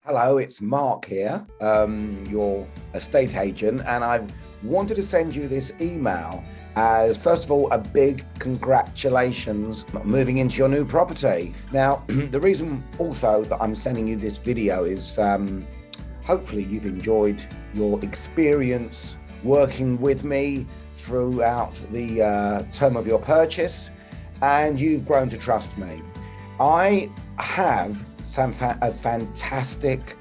Hello, it's Mark here, your estate agent, and I wanted to send you this email as, first of all, a big congratulations moving into your new property. Now, the reason also that I'm sending you this video is hopefully you've enjoyed your experience working with me throughout the term of your purchase, and you've grown to trust me. I have a fantastic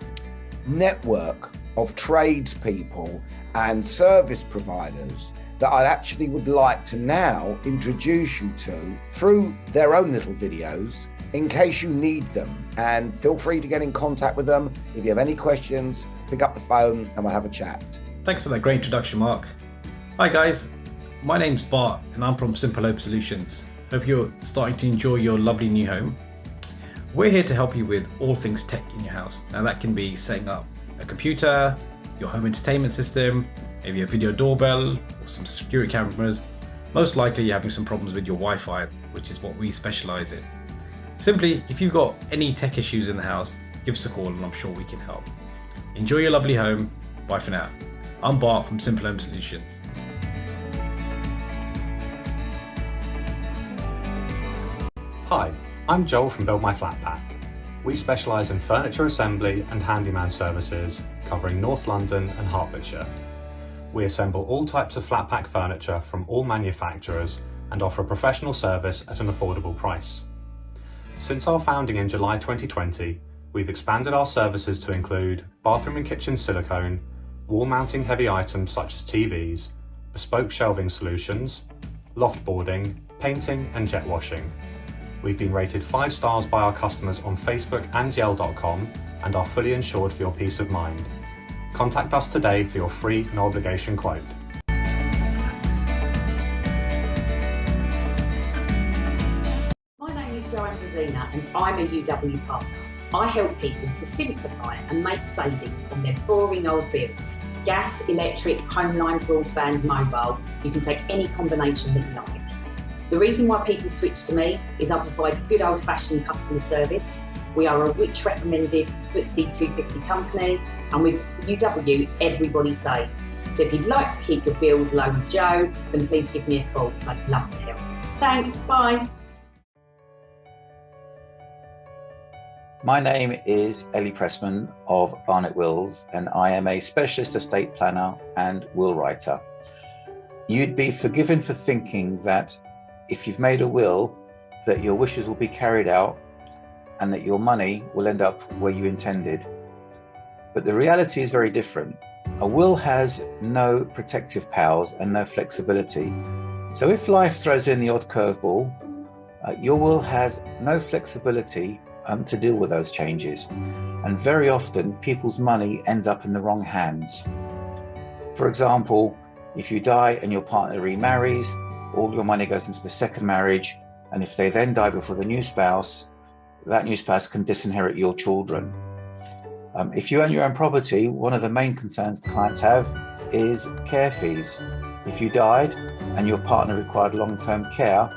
network of tradespeople and service providers that I actually would like to now introduce you to through their own little videos in case you need them. And feel free to get in contact with them. If you have any questions, pick up the phone and we'll have a chat. Thanks for that great introduction, Mark. Hi guys, my name's Bart and I'm from Simple Home Solutions. Hope you're starting to enjoy your lovely new home. We're here to help you with all things tech in your house. Now that can be setting up a computer, your home entertainment system, maybe a video doorbell or some security cameras. Most likely you're having some problems with your Wi-Fi, which is what we specialize in. Simply, if you've got any tech issues in the house, give us a call and I'm sure we can help. Enjoy your lovely home. Bye for now. I'm Bart from Simple Home Solutions. Hi, I'm Joel from Build My Flat Pack. We specialise in furniture assembly and handyman services covering North London and Hertfordshire. We assemble all types of flat pack furniture from all manufacturers and offer a professional service at an affordable price. Since our founding in July 2020, we've expanded our services to include bathroom and kitchen silicone, wall mounting heavy items such as TVs, bespoke shelving solutions, loft boarding, painting and jet washing. We've been rated 5 stars by our customers on Facebook and Yale.com and are fully insured for your peace of mind. Contact us today for your free, no obligation quote. My name is Joanne Brazina and I'm a UW partner. I help people to simplify and make savings on their boring old bills. Gas, electric, home line, broadband, mobile. You can take any combination that you like. The reason why people switch to me is I provide good old-fashioned customer service. We are a Which recommended FTSE 250 company, and with UW, everybody saves. So if you'd like to keep your bills low with Joe, then please give me a call because I'd love to help. Thanks, bye. My name is Ellie Pressman of Barnett Wills, and I am a specialist estate planner and will writer. You'd be forgiven for thinking that if you've made a will, that your wishes will be carried out and that your money will end up where you intended. But the reality is very different. A will has no protective powers and no flexibility. So if life throws in the odd curveball, your will has no flexibility to deal with those changes. And very often people's money ends up in the wrong hands. For example, if you die and your partner remarries, all your money goes into the second marriage, and if they then die before the new spouse, that new spouse can disinherit your children. If you own your own property, one of the main concerns clients have is care fees. If you died and your partner required long-term care,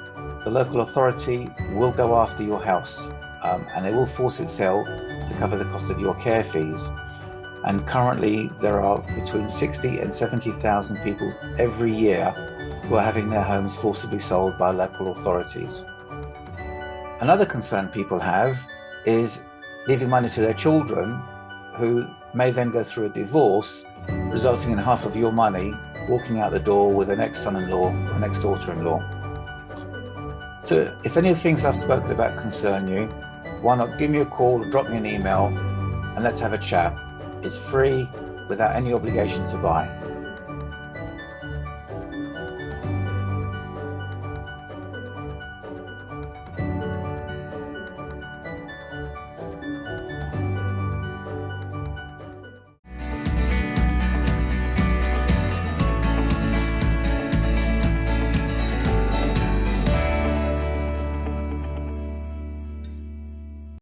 the local authority will go after your house and they will force its sale to cover the cost of your care fees. And currently there are between 60 and 70,000 people every year who are having their homes forcibly sold by local authorities. Another concern people have is leaving money to their children, who may then go through a divorce, resulting in half of your money walking out the door with an ex-son-in-law or an ex-daughter-in-law. So if any of the things I've spoken about concern you, why not give me a call or drop me an email and let's have a chat. It's free, without any obligation to buy.